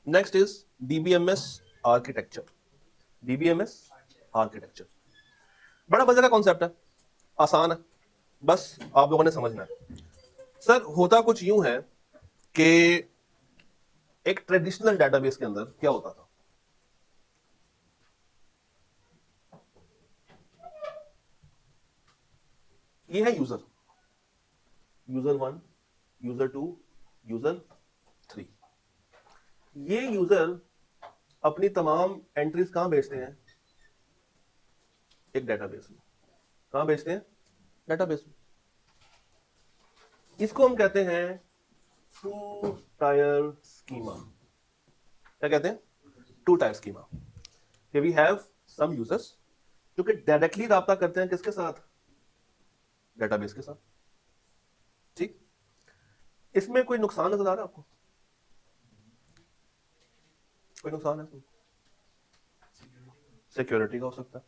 Next is DBMS architecture. DBMS architecture बड़ा मजे का कॉन्सेप्ट है, आसान है, बस आप लोगों ने समझना है। सर होता कुछ यूं है कि एक ट्रेडिशनल डेटाबेस के अंदर क्या होता था, ये है यूजर, यूजर 1, यूजर 2, यूजर 3। ये यूजर अपनी तमाम एंट्रीज कहां भेजते हैं, एक डेटाबेस में। कहां भेजते हैं, डेटाबेस में। इसको हम कहते हैं टू टायर स्कीमा। क्या कहते हैं, two tier schema. We have some users जो कि डायरेक्टली राब्ता करते हैं किसके साथ, डेटाबेस के साथ। ठीक, इसमें कोई नुकसान नजर आ रहा है आपको, कोई नुकसान है इसमें? सिक्योरिटी का हो सकता है,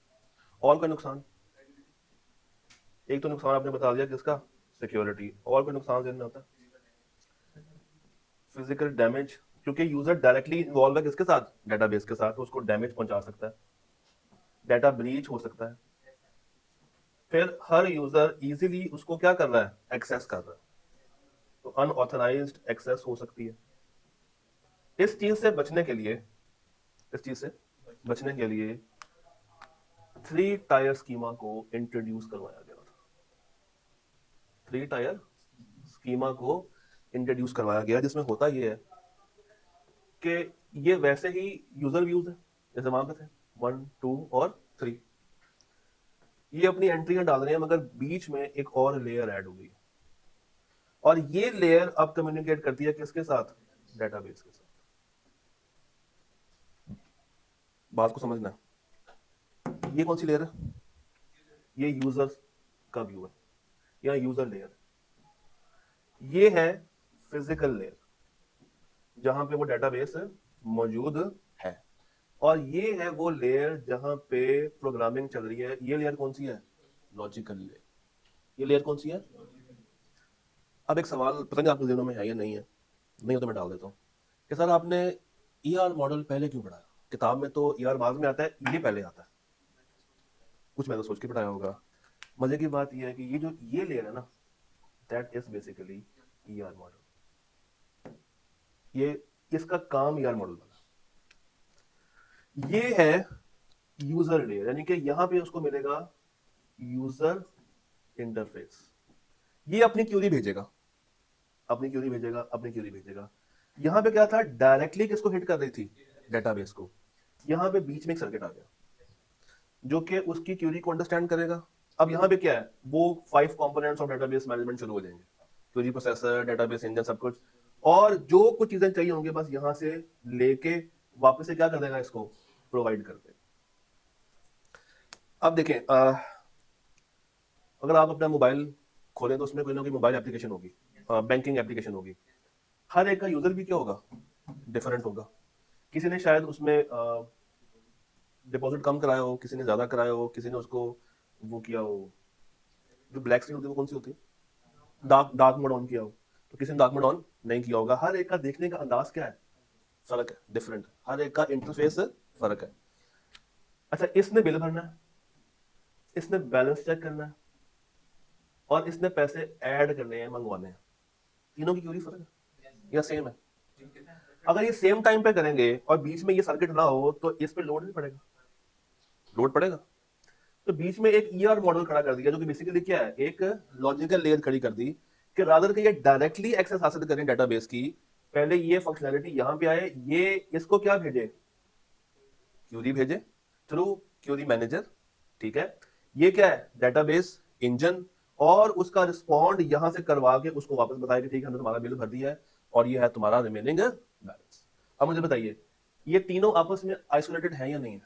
और कोई नुकसान? एक तो नुकसान आपने बता दिया किसका, सिक्योरिटी। और कोई नुकसान देना होता है, फिजिकल डैमेज, क्योंकि यूजर डायरेक्टली इन्वॉल्व है किसके साथ, डेटाबेस के साथ, उसको डैमेज पहुंचा सकता है, डेटा ब्रीच हो सकता है। फिर हर यूजर इजीली उसको क्या कर रहा है, एक्सेस कर रहा है, तो अनऑथराइज्ड एक्सेस हो सकती है। इस चीज से बचने के लिए, इस चीज से बचने के लिए थ्री टायर स्कीमा को इंट्रोड्यूस करवाया गया था। थ्री टायर स्कीमा को इंट्रोड्यूस करवाया गया, जिसमें होता यह है कि ये वैसे ही यूजर व्यूज है जैसे वहां पे थे 1, 2 और 3। ये अपनी एंट्रियां डाल रहे हैं, मगर बीच में एक और लेयर ऐड हो गई है, और ये लेयर अब कम्युनिकेट करती है किसके साथ, डेटाबेस के साथ। बात को समझना, ये कौन सी लेयर है, ये यूजर का व्यू है, या यूजर लेयर है। ये है फिजिकल लेयर, जहां पे वो डेटाबेस मौजूद है, और ये है वो लेयर जहां पे प्रोग्रामिंग चल रही है। ये लेयर कौन सी है, लॉजिकल लेयर। ये लेयर कौन सी है? अब एक सवाल पता नहीं आपके दिनों में है या नहीं है, नहीं हो तो मैं डाल देता हूँ कि सर आपने ईआर मॉडल पहले क्यों पढ़ाया? किताब में तो ईआर बाद में आता है, ये पहले आता है। कुछ मैंने सोच के पढ़ाया होगा। मजे की बात यह है कि ये जो ये लेयर है ना, that is basically ER model. ये इसका काम ईआर मॉडल बना। ये है यूजर लेयर, यानी कि यहां पे उसको मिलेगा यूजर इंटरफेस। ये अपनी क्यूरी भेजेगा, अपनी क्यूरी भेजेगा, अपनी क्यूरी भेजेगा। यहां पे क्या था, डायरेक्टली किसको हिट कर रही थी, डेटाबेस को। यहां पे बीच में एक सर्किट आ गया जो कि उसकी क्यूरी को अंडरस्टैंड करेगा। अब यहां पे क्या है, वो 5 कंपोनेंट्स ऑफ डेटाबेस मैनेजमेंट शुरू हो जाएंगे, क्वेरी प्रोसेसर, डेटाबेस इंजन, सब कुछ। और जो कुछ चीजें चाहिए होंगे बस यहां से लेके वापस से क्या कर देगा, इसको प्रोवाइड कर देगा। अब देखें, अगर आप अपना मोबाइल खोलें तो उसमें कोई ना कोई मोबाइल एप्लीकेशन होगी, बैंकिंग एप्लीकेशन होगी। हर एक का यूजर भी क्या होगा, डिफरेंट होगा। किसी ने शायद उसमें डिपॉजिट कम कराया हो, किसी ने ज्यादा कराया हो, किसी ने उसको वो किया हो, जो ब्लैक स्क्रीन होती है वो कौन सी होती है, डार्क डार्क मोड ऑन किया हो, तो किसी ने डार्क मोड ऑन नहीं किया होगा। हर एक का देखने का अंदाज क्या है, फर्क है, डिफरेंट। हर एक का इंटरफेस फर्क है। अच्छा, इसने बिल भरना है, इसने बैलेंस चेक करना है, और इसने पैसे ऐड करने हैं, मंगवाने हैं। तीनों की क्यूरी फर्क है या सेम है? अगर ये सेम टाइम पे करेंगे और बीच में ये सर्किट ना हो तो इस पे लोड नहीं पड़ेगा, लोड पड़ेगा। तो बीच में एक ईआर मॉडल खड़ा कर दिया, जो कि बेसिकली क्या है, एक लॉजिकल लेयर खड़ी कर दी कि रादर के ये डायरेक्टली एक्सेस हासिल करें डेटाबेस की, पहले ये फंक्शनैलिटी यहां पे आए, ये इसको क्या भेजे, क्यूरी भेजे थ्रू क्यूरी मैनेजर। ठीक है, ये क्या है, डेटाबेस इंजन, और उसका रिस्पॉन्ड यहां से करवा के उसको वापस बताया कि ठीक है हमने तुम्हारा बिल भर दिया है और ये है तुम्हारा रिमेनिंग बैलेंस। अब मुझे बताइए, ये तीनों आपस में आइसोलेटेड है या नहीं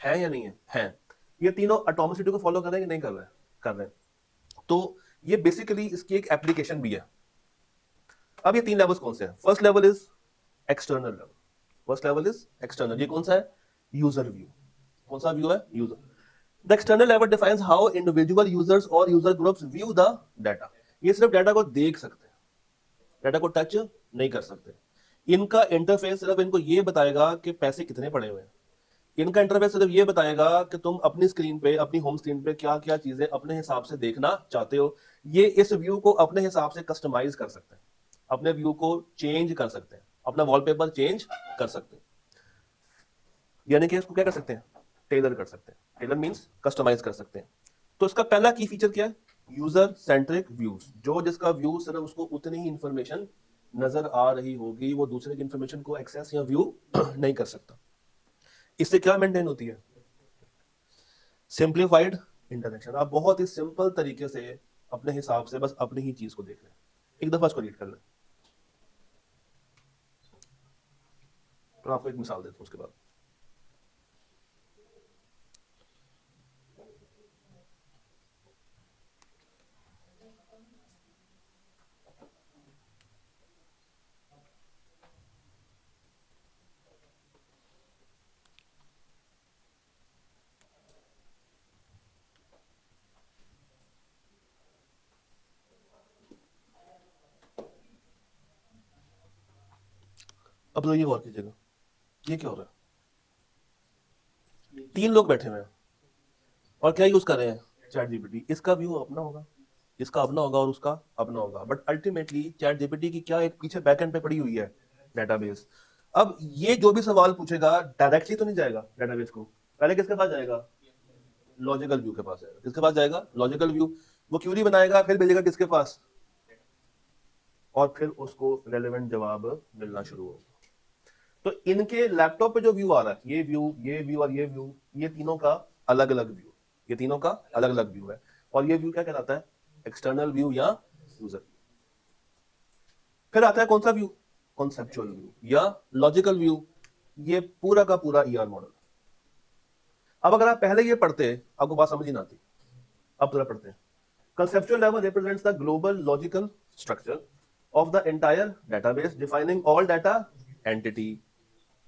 है या नहीं है? ये तीनों एटॉमिसिटी को फॉलो कर रहे हैं कि नहीं कर रहे हैं? कर रहे हैं। तो ये बेसिकली इसकी एक एप्लीकेशन भी है। अब ये 3 लेवल्स कौन से हैं? First level is external level, first level is external. ये कौन सा है, यूजर व्यू। कौन सा व्यू है, user. The external level defines how individual users और user groups view the data. ये सिर्फ डाटा को देख सकते हैं, डाटा को टच नहीं कर सकते। इनका इंटरफेस सिर्फ इनको ये बताएगा कि पैसे कितने पड़े हुए हैं। इनका इंटरफेस सिर्फ ये बताएगा कि तुम अपनी स्क्रीन पे, अपनी होम स्क्रीन पे क्या क्या चीजें अपने हिसाब से देखना चाहते हो। ये इस व्यू को अपने हिसाब से कस्टमाइज कर सकते हैं, अपने व्यू को चेंज कर सकते हैं, अपना वॉलपेपर चेंज कर सकते हैं, यानी कि इसको क्या कर सकते हैं, टेलर कर सकते हैं। टेलर मींस कस्टमाइज कर सकते हैं। तो इसका पहला की फीचर क्या है, यूजर सेंट्रिक व्यूज। जो जिसका व्यू सिर्फ उसको उतनी ही इंफॉर्मेशन नजर आ रही होगी, वो दूसरे की इंफॉर्मेशन को एक्सेस या व्यू नहीं कर सकता। इससे क्या मेंटेन होती है, सिंप्लीफाइड इंटरेक्शन। आप बहुत ही सिंपल तरीके से अपने हिसाब से बस अपनी ही चीज को देख रहे हैं। एक दफा इसको रीड कर लें, तो आपको एक मिसाल देता हूं उसके बाद। अब तो ये गौर कीजिएगा, ये क्या हो रहा है, तीन लोग बैठे हुए हैं और क्या यूज कर रहे हैं, चैट जीपीटी। इसका व्यू अपना होगा, इसका अपना होगा और उसका अपना होगा, बट अल्टीमेटली चैट जीपीटी की क्या एक पीछे बैकएंड पे पड़ी हुई है, डेटाबेस। अब ये जो भी सवाल पूछेगा डायरेक्टली तो नहीं जाएगा डेटाबेस को, पहले किसके पास जाएगा, लॉजिकल व्यू के पास जाएगा। किसके पास जाएगा, लॉजिकल व्यू। वो क्यूरी बनाएगा, फिर भेजेगा किसके पास, और फिर उसको रेलेवेंट जवाब मिलना शुरू होगा। तो इनके लैपटॉप पे जो व्यू आ रहा है, ये व्यू, ये व्यू और ये व्यू, ये तीनों का अलग अलग व्यू, ये तीनों का अलग अलग व्यू है। और ये व्यू क्या कहलाता है, एक्सटर्नल व्यू या यूजर। फिर आता है कौन सा व्यू, कॉन्सेप्चुअल व्यू या लॉजिकल व्यू। ये पूरा का पूरा ईआर मॉडल। अब अगर आप पहले ये पढ़ते आपको बात समझ ही ना आती, अब पूरा पढ़ते हैं। Conceptual level represents the global logical structure of the entire database, defining all data, entity,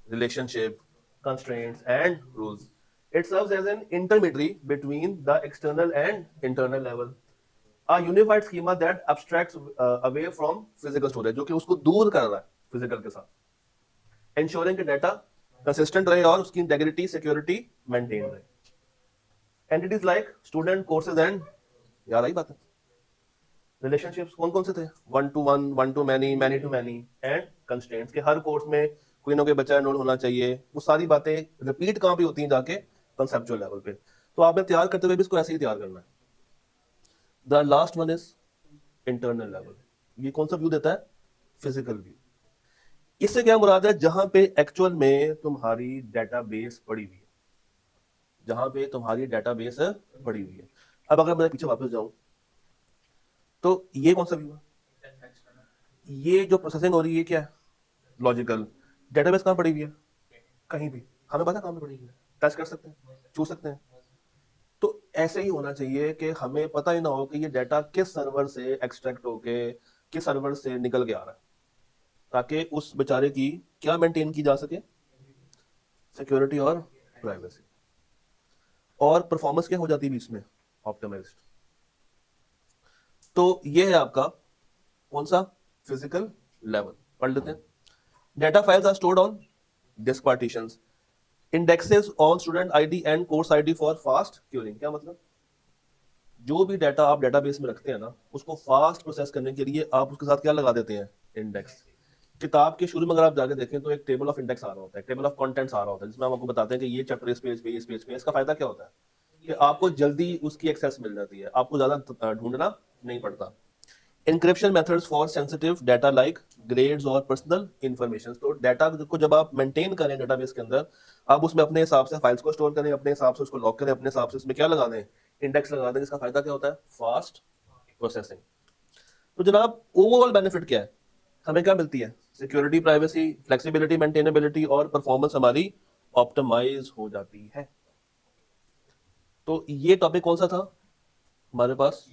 relationship, constraints, and rules. It serves as an intermediary between the external and internal level. A unified schema that abstracts away from physical storage, जो कि उसको दूर कर रहा है physical के साथ, ensuring कि डाटा कंसिस्टेंट रहे और उसकी इंटेग्रिटी, सिक्योरिटी मेंटेन रहे। Entities like student, courses and, यार आई बात है, रिलेशनशिप्स कौन कौन से थे, one to one, one to many, many to many, and constraints के हर कोर्स में कोई ना कोई बच्चा एनरोल होना चाहिए। वो सारी बातें रिपीट कहाँ पे होती हैं, जाके कंसेप्चुअल लेवल पे। तो आपने तैयार करते हुए भी इसको ऐसे ही तैयार करना है। The last one is internal level. ये कौन सा व्यू देता है, फिजिकल व्यू। इससे क्या मुराद है, जहां पे एक्चुअल में तुम्हारी डेटाबेस पड़ी हुई है, जहां पे तुम्हारी डेटाबेस पड़ी हुई है। अब अगर मैं पीछे वापस जाऊं, तो ये कौन सा व्यू है, ये जो प्रोसेसिंग हो रही है क्या है, लॉजिकल। डेटाबेस कहाँ पड़ी हुई है, कहीं भी, हमें पता कहाँ पे पड़ी हुई है, टच कर सकते हैं, छू सकते हैं। तो ऐसे ही होना चाहिए कि हमें पता ही ना हो कि ये डाटा किस सर्वर से एक्सट्रैक्ट होके किस सर्वर से निकल के आ रहा है, ताकि उस बेचारे की क्या मेंटेन की जा सके, सिक्योरिटी और प्राइवेसी। और परफॉर्मेंस क्या हो जाती है बीच में, ऑप्टिमाइज्ड। तो ये है आपका कौन सा, फिजिकल लेवल। पढ़ लेते हैं। Data files are stored on disk partitions, indexes on student ID and course ID for fast querying. क्या मतलब, जो भी डाटा आप डेटाबेस में रखते हैं ना, उसको फास्ट प्रोसेस करने के लिए आप उसके साथ क्या लगा देते हैं, इंडेक्स। किताब के शुरू में अगर आप जाके देखें तो एक टेबल ऑफ इंडेक्स आ रहा होता है, टेबल ऑफ कंटेंट्स आ रहा होता है, जिसमें हम आपको बताते हैं कि ये चैप्टर इस पेज पे, इस पेज पे। इसका फायदा क्या होता है कि आपको जल्दी उसकी एक्सेस मिल जाती है, आपको ज्यादा ढूंढना नहीं पड़ता। Encryption methods for sensitive data like grades और पर्सनल इंफॉर्मेशन। तो डाटा को जब आप मेंटेन करें डेटाबेस के अंदर, आप उसमें अपने हिसाब से फाइल्स को स्टोर करें, अपने हिसाब से उसको लॉक करें, अपने हिसाब से उसमें क्या लगा दें, इंडेक्स लगा दें। इसका फायदा क्या होता है, फास्ट प्रोसेसिंग। तो जनाब ओवरऑल बेनिफिट क्या है, हमें क्या मिलती है, सिक्योरिटी, प्राइवेसी, फ्लेक्सिबिलिटी, मेंटेनेबिलिटी और परफॉर्मेंस हमारी ऑप्टिमाइज हो जाती है। तो ये टॉपिक कौन सा था हमारे पास,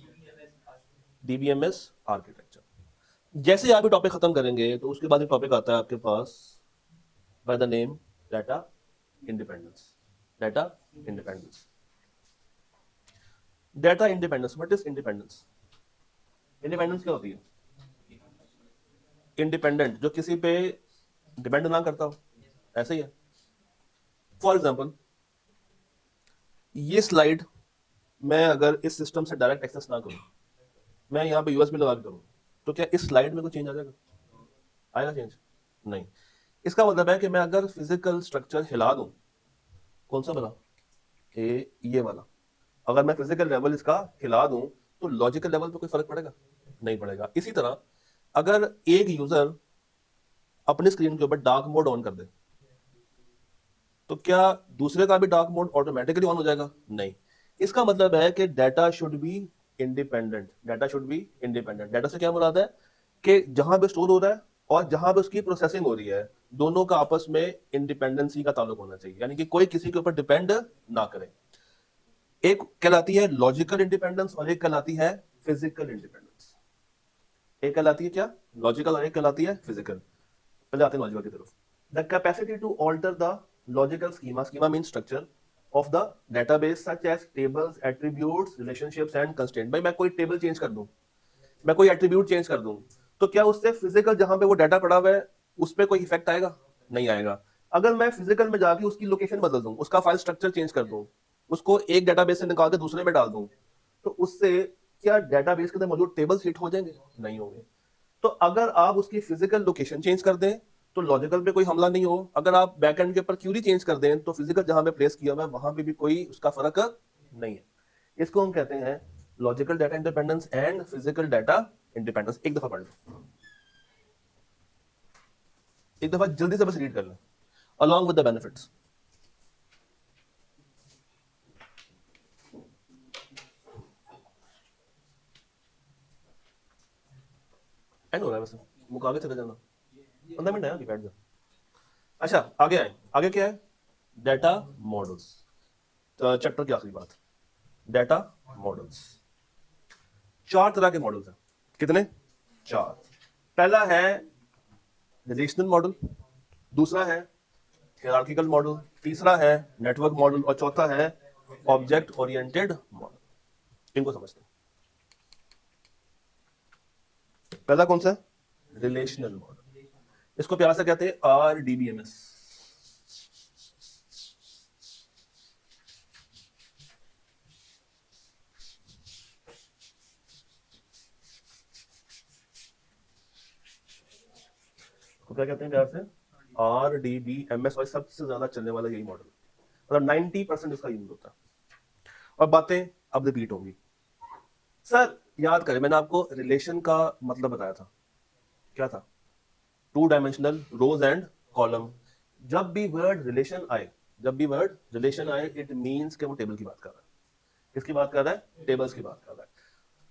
डीबीएमएस आर्किटेक्चर। जैसे आप ये टॉपिक खत्म करेंगे तो उसके बाद एक टॉपिक आता है आपके पास by the name data independence. Data independence, data independence. What is independence, independence क्या होती है, इंडिपेंडेंट, जो किसी पे डिपेंड ना करता हो, ऐसे ही है। फॉर एग्जाम्पल, ये स्लाइड मैं अगर इस सिस्टम से डायरेक्ट एक्सेस ना करूं, मैं यहाँ पे यूएसबी लगा के करूं, तो क्या इस स्लाइड में कोई चेंज आ जाएगा? आएगा चेंज? नहीं। इसका मतलब है कि मैं अगर फिजिकल स्ट्रक्चर हिला दूं, कौन सा वाला, ये वाला, अगर मैं फिजिकल लेवल इसका हिला दूं, तो लॉजिकल लेवल पे कोई फर्क पड़ेगा? नहीं पड़ेगा। इसी तरह अगर एक यूजर अपने स्क्रीन के ऊपर डार्क मोड ऑन कर दे, तो क्या दूसरे का भी डार्क मोड ऑटोमेटिकली ऑन हो जाएगा? नहीं। इसका मतलब है कि data should be independent. Data should be independent. Data से क्या मुराद है कि जहां पे स्टोर हो रहा है और जहां पे उसकी प्रोसेसिंग हो रही है, दोनों का आपस में इंडिपेंडेंसी का ताल्लुक होना चाहिए, यानी कि कोई किसी के ऊपर डिपेंड ना करे। एक कहलाती है लॉजिकल इंडिपेंडेंस और एक कहलाती है फिजिकल इंडिपेंडेंस। एक कहलाती है क्या? लॉजिकल, और एक कहलाती है फिजिकल। पहले आते हैं लॉजिकल की तरफ। The capacity to alter the logical schema, schema mean structure of the database such as tables, attributes, relationships and constraint. भाई मैं कोई टेबल चेंज कर दूं, मैं कोई एट्रीब्यूट चेंज कर दूं, तो क्या उससे फिजिकल जहां पे वो डाटा पड़ा हुआ है उस पर कोई इफेक्ट आएगा? नहीं आएगा। अगर मैं फिजिकल में जाके उसकी लोकेशन बदल दूं, उसका फाइल स्ट्रक्चर चेंज कर दूं, उसको एक डेटाबेस से निकाल के दूसरे में डाल दूं, तो उससे क्या डेटाबेस के अंदर मौजूद टेबल्स हिट हो जाएंगे? नहीं होंगे। तो अगर आप उसकी फिजिकल लोकेशन चेंज कर दें तो लॉजिकल पे कोई हमला नहीं हो। अगर आप बैकएंड के ऊपर क्यूरी चेंज कर दें तो फिजिकल जहां पे प्लेस किया हुआ है वहां पे भी कोई उसका फर्क नहीं है। इसको हम कहते हैं logical data independence and physical data independence. एक दफा पढ़ लो, एक दफा जल्दी से बस रीड कर लो, along with the benefits. And हो रहा है वैसे, मुकाबले चले जाना, 15 मिनट है आगे, बैठ जाओ। अच्छा आगे आए, आगे क्या है? Data models. तो चैप्टर की आखिरी बात, डाटा मॉडल्स। चार तरह के मॉडल्स हैं। कितने? चार। पहला है रिलेशनल मॉडल, दूसरा है हायरार्किकल मॉडल, तीसरा है नेटवर्क मॉडल और चौथा है ऑब्जेक्ट ओरिएंटेड मॉडल। इनको समझते हैं। पहला कौन सा? Relational model. इसको प्यार से कहते हैं RDBMS। तो क्या कहते हैं प्यार से? RDBMS। और सबसे ज्यादा चलने वाला यही मॉडल, मतलब 90% इसका यूज होता है। और बातें अब रिपीट होंगी। सर याद करें, मैंने आपको रिलेशन का मतलब बताया था, क्या था? 2 डायमेंशनल रोज एंड कॉलम। जब भी वर्ड रिलेशन आए, जब भी वर्ड रिलेशन आए, इट मींस कि वो टेबल की बात कर रहा है। किसकी बात कर रहा है? टेबल्स की बात कर रहा है।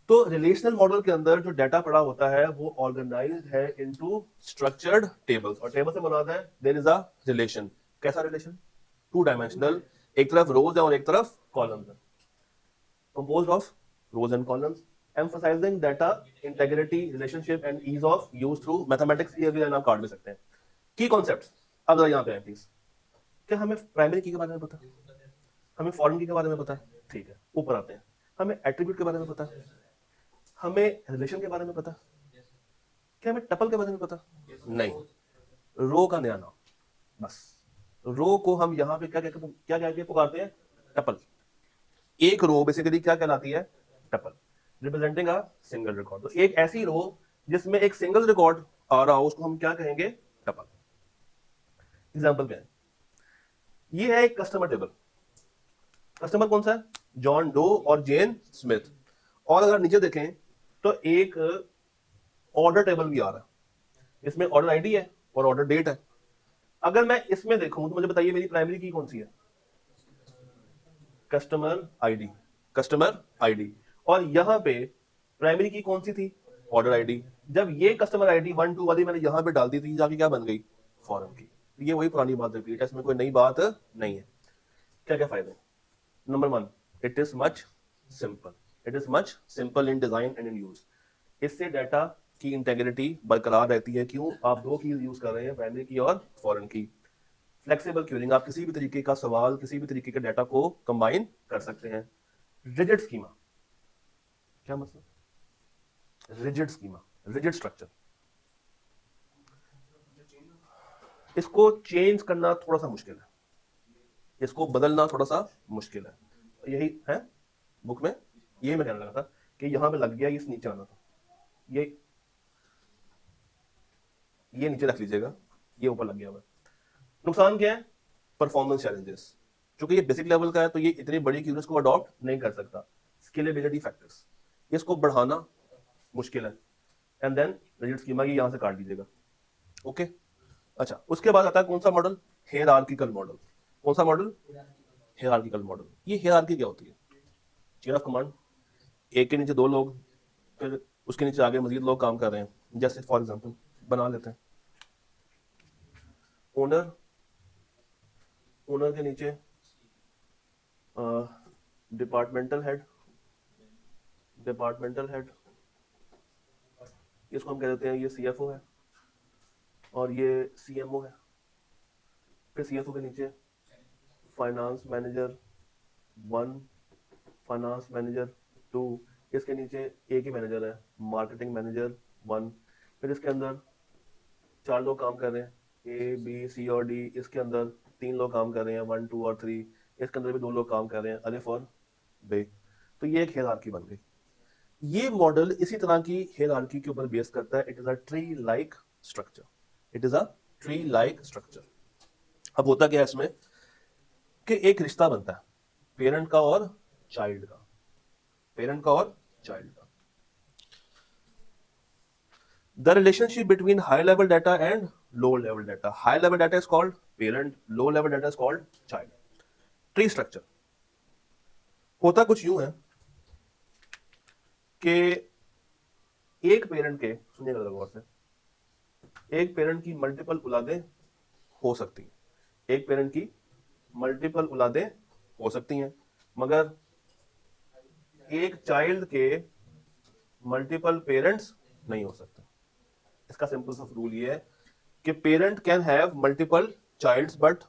तो रिलेशनल मॉडल के अंदर जो डाटा पड़ा होता है वो ऑर्गेनाइज्ड है इनटू स्ट्रक्चर्ड टेबल्स, और टेबल से मुराद है देयर इज अ रिलेशन। कैसा रिलेशन? 2 डायमेंशनल, एक तरफ रोज है और एक तरफ कॉलम्स है, composed of rows and columns, emphasizing data integrity, relationship and ease of use through mathematics। ये भी नाम काट भी सकते हैं। की कॉन्सेप्ट्स अब जरा यहाँ पे हैं प्लीज। क्या हमें प्राइमरी की के बारे में पता है? हमें फॉरेन की के बारे में पता है? ठीक है, ऊपर आते हैं। हमें एट्रीब्यूट के बारे में पता है? हमें रिलेशन के बारे में पता है? क्या हमें टपल के बारे में पता है? नहीं। रो का नया नाम, बस। रो को हम यहाँ पे क्या कह के पुकारते हैं? टपल। एक रो बेसिकली क्या कहलाती है? Tuple, representing a single record. तो एक ऐसी रो जिसमें एक सिंगल रिकॉर्ड आ रहा हो उसको हम क्या कहेंगे? टपल। एग्जांपल क्या है? ये है एक कस्टमर टेबल। कस्टमर कौन सा है? जॉन डो और जेन स्मिथ। और अगर नीचे देखें तो एक ऑर्डर टेबल भी आ रहा है, इसमें ऑर्डर आईडी है और ऑर्डर डेट है। अगर मैं इसमें देखूं तो मुझे बताइए मेरी प्राइमरी की कौन सी है? Customer ID, customer ID. और यहां पे प्राइमरी की कौन सी थी? Order ID. जब ये कस्टमर आईडी 1 2 वाली मैंने यहां पे डाल दी थी, जाके क्या बन गई? फॉरम की। ये वही पुरानी बात रिपीट है, इसमें कोई नई बात नहीं है। क्या क्या फायदे? Number 1, it is much simple. It is much simple in design and in use. इससे डाटा की इंटेग्रिटी बरकरार रहती है। क्यों? आप दो कीज यूज कर रहे हैं, प्राइमरी की और फॉरेन की। फ्लेक्सिबल क्यूरिंग, आप किसी भी तरीके का सवाल, किसी भी तरीके के डाटा को कंबाइन कर सकते हैं। रिजिड स्कीमा, क्या मतलब? Rigid schema, rigid structure. इसको चेंज करना थोड़ा सा मुश्किल है, इसको बदलना थोड़ा सा मुश्किल है। यही है बुक में, यही मैं कहने लगा था कि यहां पे लग गया, इस नीचे आना था, ये नीचे रख लीजिएगा, ये ऊपर लग गया हुआ। नुकसान क्या है? Performance challenges. चूंकि ये बेसिक लेवल का है तो ये इतनी बड़ी क्यूरीज को अडॉप्ट नहीं कर सकता। स्केलेबिलिटी फैक्टर्स, इसको बढ़ाना मुश्किल है। एंड देन रिजिड स्कीमा की यहां से काट दीजिएगा। ओके, अच्छा उसके बाद आता है कौन सा मॉडल? Hierarchical model. कौन सा मॉडल? Hierarchical model. ये हियरार्की क्या होती है? चेन ऑफ कमांड, एक के नीचे दो लोग, फिर उसके नीचे आगे मजीद लोग काम कर रहे हैं। जैसे फॉर एग्जांपल बना लेते हैं, ओनर, ओनर के नीचे डिपार्टमेंटल हेड, डिपार्टमेंटल हेड, इसको हम कह देते हैं ये सीएफओ है और ये सीएमओ है। फिर सीएफओ के नीचे फाइनेंस मैनेजर 1, फाइनेंस मैनेजर 2, इसके नीचे एक ही मैनेजर है, मार्केटिंग मैनेजर 1। फिर इसके अंदर 4 लोग काम कर रहे हैं, ए बी सी और डी। इसके अंदर 3 लोग काम कर रहे हैं, 1 2 और 3। इसके अंदर भी 2 लोग काम कर रहे हैं, अलिफ और बे। तो ये एक हियरार्की बन गई। ये मॉडल इसी तरह की हियरार्की के ऊपर बेस करता है। It is a tree like structure, it is a tree like structure. अब होता क्या है इसमें कि एक रिश्ता बनता है पेरेंट का और चाइल्ड का, पेरेंट का और चाइल्ड का। The relationship between high level data and low level data. High level data is called parent, low level data is called child. Tree structure होता कुछ यूं है कि एक पेरेंट के, सुनिएगा गौर से, एक पेरेंट की मल्टीपल औलादें हो सकती हैं, एक पेरेंट की मल्टीपल औलादें हो सकती हैं, मगर एक चाइल्ड के मल्टीपल पेरेंट्स नहीं हो सकते। इसका सिंपल सा रूल ये है कि parent can have multiple childs but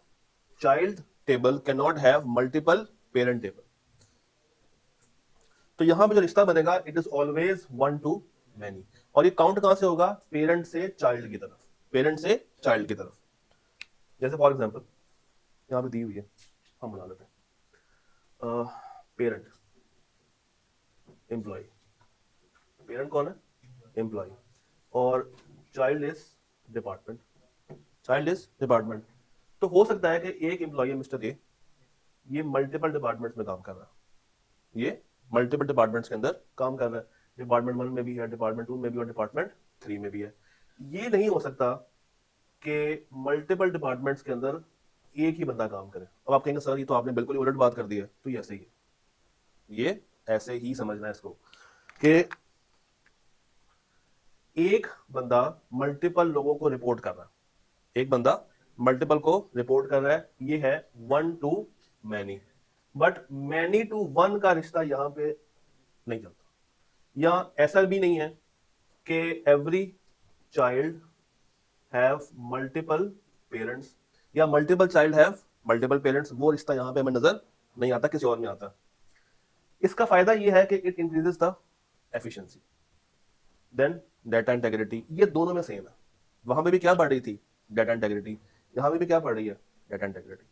child table can not have multiple parent table. तो यहां पे जो रिश्ता बनेगा it is always 1 to many। और ये काउंट कहां से होगा? पेरेंट से चाइल्ड की तरफ, पेरेंट से चाइल्ड की तरफ। जैसे फॉर एग्जांपल यहां पे दी हुई है, हम बना लेते हैं पेरेंट एम्प्लॉय। पेरेंट कौन है? एम्प्लॉय। और child is department, child is department. तो हो सकता है कि एक एम्प्लॉय है मिस्टर ए, ये मल्टीपल डिपार्टमेंट्स में काम कर रहा है, ये मल्टीपल डिपार्टमेंट्स के अंदर काम कर रहा है। डिपार्टमेंट 1 में भी है, डिपार्टमेंट 2 में भी और डिपार्टमेंट 3 में भी है। ये नहीं हो सकता कि मल्टीपल डिपार्टमेंट्स के अंदर एक ही बंदा काम करे। अब आप कहेंगे सर ये तो आपने बिल्कुल ही उलट बात कर दी है। तो ये ऐसे ही है, ये ऐसे ही समझना है इसको कि एक बंदा मल्टीपल लोगों को रिपोर्ट कर रहा है, एक बंदा मल्टीपल को रिपोर्ट कर रहा है, ये है 1 to many। But many to 1 का रिश्ता यहां पे नहीं चलता। या ऐसा भी नहीं है कि every child have multiple parents या multiple child have multiple parents. वो रिश्ता यहां पे हमें नजर नहीं आता, किसी और में आता। इसका फायदा ये है कि it increases the efficiency. Then data integrity, ये दोनों में सेम है। वहां पे भी क्या पढ़ रही थी? Data integrity. यहां पे भी क्या पढ़ रही है? Data integrity.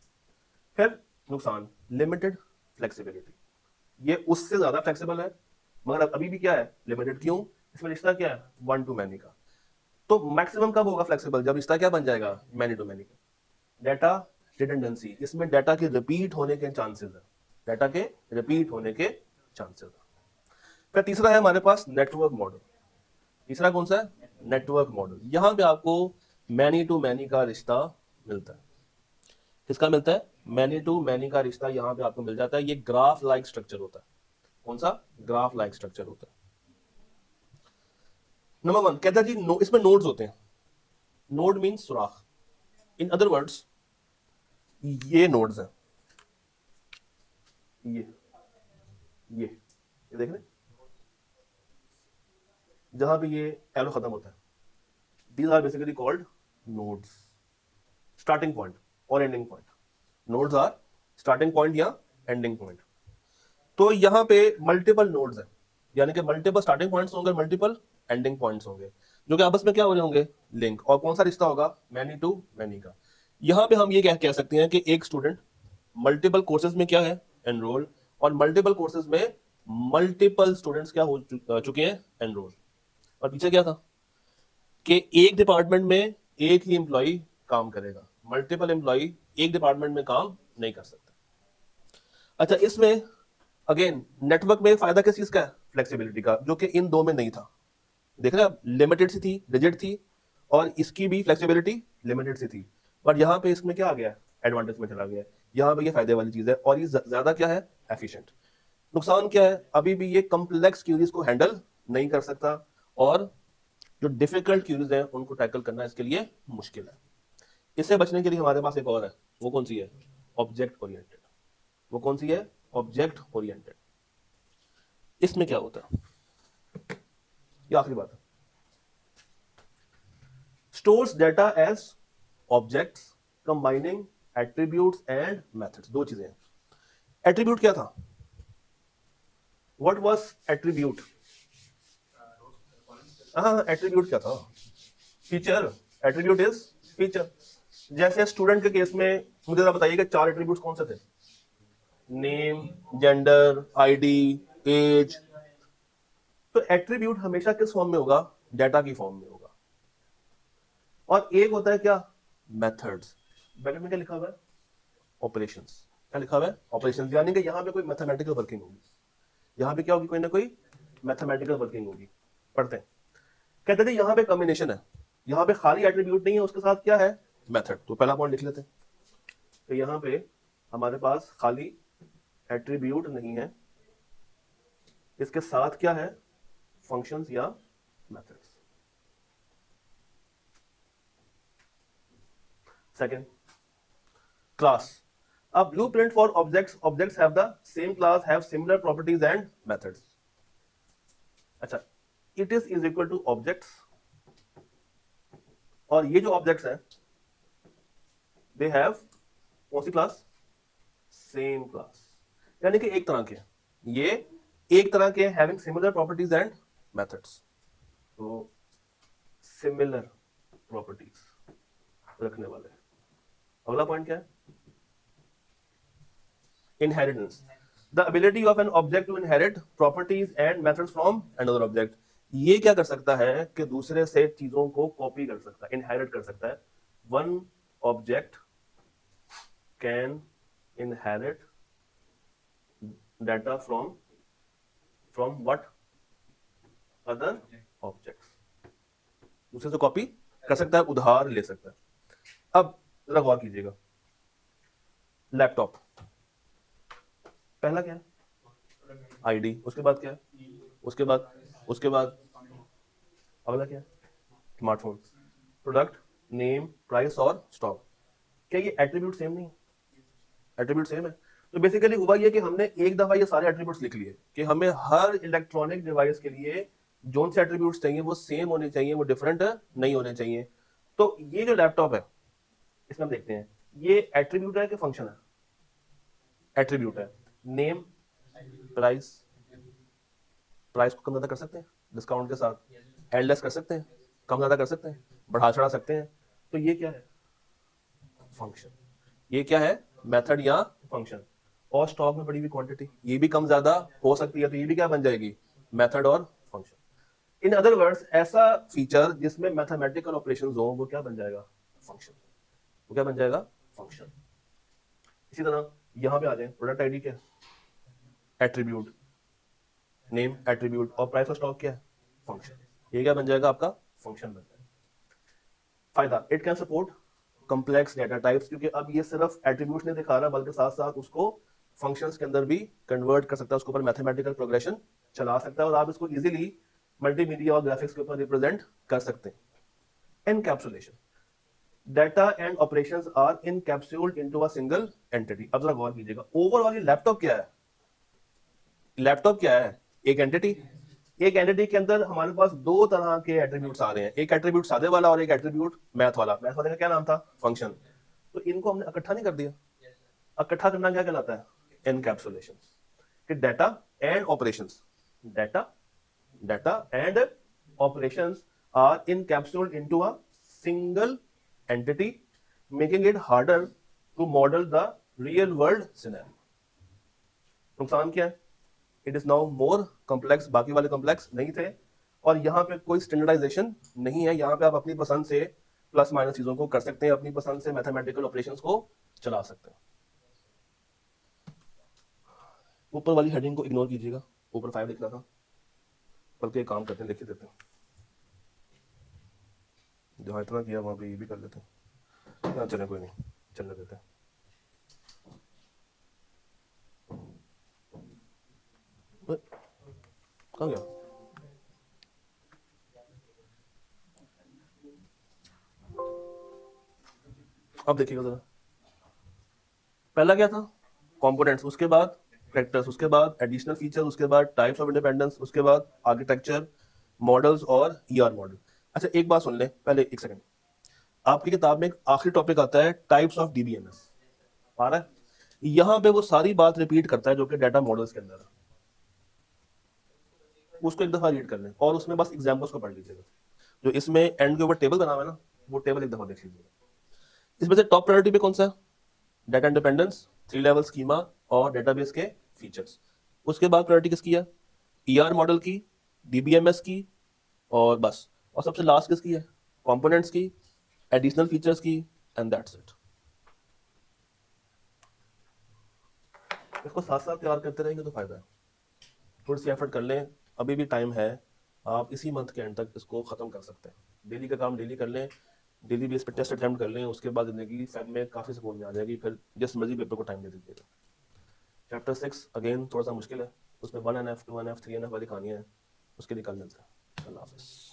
फिर नुकसान, लिमिटेड फ्लेक्सिबिलिटी। ये उससे ज्यादा फ्लेक्सिबल है मगर अभी भी क्या है? लिमिटेड। क्यों? इसमें रिश्ता क्या है? 1 to many का। तो मैक्सिमम कब होगा फ्लेक्सिबल? जब रिश्ता क्या बन जाएगा? मैनी टू मैनी का। डाटा रिडंडेंसी, इसमें डाटा के रिपीट होने के चांसेस है, डाटा के रिपीट होने के चांसेस है। फिर तीसरा है हमारे पास नेटवर्क मॉडल। तीसरा कौन सा है? Network model. यहां पे आपको मैनी टू मैनी का रिश्ता मिलता है। किसका मिलता है? मैनी टू मैनी का रिश्ता यहां पे आपको मिल जाता है। ये ग्राफ लाइक स्ट्रक्चर होता है। कौन सा? ग्राफ लाइक स्ट्रक्चर होता है। नंबर 1 कहता है जी इसमें नोड्स होते हैं। नोड मीन्स सुराख। इन अदर वर्ड्स ये नोड्स हैं, ये देख रहे हैं जहां पे ये एरो खत्म होता है। These are basically called nodes, starting point और ending point. Nodes are starting point या एंडिंग पॉइंट। तो यहां पे मल्टीपल नोड्स हैं, यानी कि मल्टीपल स्टार्टिंग पॉइंट्स होंगे, मल्टीपल एंडिंग पॉइंट्स होंगे, जो कि आपस में क्या हो रहे होंगे? लिंक। और कौन सा रिश्ता होगा? मैनी टू मैनी का। यहां पे हम ये कह सकते हैं कि एक स्टूडेंट मल्टीपल कोर्सेज में क्या है, एनरोल, और मल्टीपल कोर्सेज में मल्टीपल स्टूडेंट्स क्या हो चुके हैं, एनरोल। और पीछे क्या था कि एक डिपार्टमेंट में एक ही एम्प्लॉय काम करेगा, मल्टीपल एम्प्लॉय एक डिपार्टमेंट में काम नहीं कर सकते। अच्छा, इसमें अगेन नेटवर्क में फायदा किस चीज का है, फ्लेक्सिबिलिटी का, जो कि इन दो में नहीं था। देख रहे हैं आप, लिमिटेड सी थी, रिजिड थी, और इसकी भी फ्लेक्सिबिलिटी लिमिटेड सी थी। बट यहाँ पे इसमें क्या आ गया, एडवांटेज में चला गया। यहाँ पे ये फायदे वाली चीज है, और ये ज्यादा क्या है, एफिशिएंट। नुकसान क्या है, अभी भी ये कॉम्प्लेक्स क्यूरीज को हैंडल नहीं कर सकता, और जो डिफिकल्ट क्यूरीज हैं उनको टैकल करना इसके लिए मुश्किल है। इससे बचने के लिए हमारे पास एक और है, वो कौन सी है, ऑब्जेक्ट ओरिएंटेड। वो कौन सी है, ऑब्जेक्ट ओरिएंटेड। इसमें क्या होता है, ये आखिरी बात है, stores data as objects combining attributes and methods. दो चीजें हैं। एट्रीब्यूट क्या था, व्हाट वाज एट्रीब्यूट, हाँ एट्रीब्यूट क्या था, फीचर। Attribute is feature. जैसे स्टूडेंट के केस में मुझे जरा बताइए कि 4 एट्रीब्यूट्स कौन से थे, नेम, जेंडर, आईडी, एज। तो एट्रीब्यूट हमेशा किस फॉर्म में होगा, डेटा की फॉर्म में होगा। और एक होता है क्या, मेथड्स। ब्रैकेट में क्या लिखा हुआ है, ऑपरेशंस। क्या लिखा हुआ है, ऑपरेशंस, यानी कि यहां पे कोई मैथमेटिकल वर्किंग होगी। यहां पे क्या होगी, कोई ना कोई मैथमेटिकल वर्किंग होगी। पढ़ते हैं, कहते थे यहां पे कॉम्बिनेशन है, यहां पे खाली एट्रीब्यूट नहीं है, उसके साथ क्या है, मेथड। तो पहला पॉइंट लिख लेते हैं, तो यहां पे हमारे पास खाली एट्रीब्यूट नहीं है, इसके साथ क्या है, फंक्शंस या methods. Second, class. A blueprint for objects. Objects have the same class, have similar properties and methods. अच्छा, it is equal to objects, और ये जो ऑब्जेक्ट्स हैं दे हैव कौन सी क्लास, सेम क्लास। यानी कि एक तरह के, ये एक तरह के having similar properties and methods. तो सिमिलर प्रॉपर्टीज रखने वाले। अगला पॉइंट क्या है, inheritance, the ability of an object to inherit properties and methods from another object. ये क्या कर सकता है कि दूसरे से चीजों को कॉपी कर सकता है, इनहेरिट कर सकता है। One object can inherit data from what, other objects. दूसरे से कॉपी कर सकता है, उधार ले सकता है। अब जरा गौर कीजिएगा, लैपटॉप पहला क्या है, आईडी, उसके बाद क्या है, उसके बाद अगला क्या है, स्मार्टफोन, प्रोडक्ट, नेम, प्राइस और स्टॉक। क्या ये एट्रीब्यूट सेम नहीं है, एट्रीब्यूट सेम है। तो बेसिकली हुआ ये कि हमने एक दफा ये सारे एट्रीब्यूट्स लिख लिए कि हमें हर इलेक्ट्रॉनिक डिवाइस के लिए जो से एट्रीब्यूट्स चाहिए वो सेम होने चाहिए, वो डिफरेंट नहीं होने चाहिए। तो ये जो लैपटॉप है, इसमें हम देखते हैं ये एट्रीब्यूट है कि फंक्शन है, एट्रीब्यूट है। नेम, प्राइस, प्राइस को कम ज्यादा कर सकते हैं डिस्काउंट के साथ, एंडलेस कर सकते हैं, कम ज्यादा कर सकते हैं, बढ़ा चढ़ा सकते हैं। तो ये क्या है, फंक्शन। ये क्या है, मेथड या फंक्शन। और स्टॉक में पड़ी हुई क्वांटिटी, ये भी कम ज्यादा हो सकती है, तो ये भी क्या बन जाएगी, मेथड और फंक्शन। इन अदर वर्ड्स, ऐसा फीचर जिसमें मैथमेटिकल ऑपरेशंस हो वो क्या बन जाएगा, फंक्शन। वो क्या बन जाएगा, फंक्शन। इसी तरह यहां पे आ जाए, प्रोडक्ट आईडी क्या है, एट्रीब्यूट, नेम एट्रीब्यूट, और प्राइस और स्टॉक क्या है, फंक्शन। ये क्या बन जाएगा, आपका फंक्शन बन जाएगा। फायदा, it can support complex data types, क्योंकि अब ये सिर्फ एट्रीब्यूट्स नहीं दिखा रहा बल्कि साथ साथ उसको फंक्शंस के अंदर भी कन्वर्ट कर सकता है, उसके ऊपर मैथमेटिकल प्रोग्रेशन चला सकता है, और आप इसको इजीली मल्टीमीडिया और ग्राफिक्स के ऊपर रिप्रेजेंट कर सकते हैं। Encapsulation, data and operations are encapsulated into a single entity. अब जरा गौर कीजिएगा, ओवरऑल लैपटॉप क्या है, लैपटॉप क्या है, एक एंटिटी। एक एंटिटी के अंदर हमारे पास दो तरह के एट्रीब्यूट्स आ रहे हैं, एक एट्रीब्यूट सादे वाला और एक एट्रीब्यूट मैथ वाला। मैथ वाले का क्या नाम था, फंक्शन। तो इनको हमने इकट्ठा नहीं कर दिया, इकट्ठा करना क्या कहलाता है, एनकैप्सुलेशन। कि data and operations, data and operations are encapsulated into a single entity making it harder to model the real world scenario. नुकसान क्या है? It is now more complex, बाकी वाले कॉम्प्लेक्स नहीं थे, और यहाँ पे कोई स्टैंडर्डाइजेशन नहीं है। यहाँ पे आप अपनी पसंद से प्लस माइनस चीजों को कर सकते हैं, अपनी पसंद से मैथमेटिकल ऑपरेशंस को चला सकते हैं। ऊपर वाली हेडिंग को इग्नोर कीजिएगा, ऊपर 5 लिखना था, बल्कि एक काम करते हैं, लिख ही देते हैं। जहाँ इतना किया वहां पे ये भी कर लेते हैं। हाँ चले, कोई नहीं, चलने देते हैं। कहाँ गया? अब देखिएगा जरा, पहला क्या था? कंपोनेंट्स, उसके बाद फैक्टर्स, उसके बाद एडिशनल फीचर्स, उसके बाद टाइप्स ऑफ इंडिपेंडेंस, उसके बाद आर्किटेक्चर, मॉडल्स और ईआर मॉडल। अच्छा एक बात सुन ले पहले, एक सेकंड। आपकी किताब में एक आखिरी टॉपिक आता है टाइप्स ऑफ डीबीएमएस, आ रहा है? यहां पे वो सारी बात रिपीट करता है जो कि डाटा मॉडल्स के अंदर है। उसको एक दफा रीड कर लें और उसमें बस एग्जाम्पल्स को पढ़ लीजिएगा। जो इसमें एंड के ऊपर टेबल बना हुआ है ना, वो टेबल एक दफा देख लीजिएगा। इसमें से टॉप प्रायोरिटी पे कौन सा है? डाटा इंडिपेंडेंस, 3 लेवल स्कीमा और डेटाबेस के फीचर्स। उसके बाद प्रायोरिटी किसकी है? ईआर मॉडल की, डीबीएमएस की, और बस। और सबसे लास्ट किसकी है? कंपोनेंट्स की, एडिशनल फीचर्स की, एंड दैट्स इट। इसको साथ साथ तैयार करते रहेंगे तो फायदा है। थोड़ी सी एफर्ट कर लें, अभी भी टाइम है। आप इसी मंथ के एंड तक इसको खत्म कर सकते हैं। डेली का काम डेली कर लें, डेली बेस पे टेस्ट अटेम्प्ट कर लें, उसके बाद जिंदगी फेब में काफ़ी सुकून में आ जाएगी। फिर जिस मर्जी पेपर को टाइम दे दीजिएगा। चैप्टर 6 अगेन थोड़ा सा मुश्किल है, उसमें 1NF 2NF 3NF वाली कहानियाँ हैं, उसके लिए कल मिलते हैं। अल्लाह हाफिज़।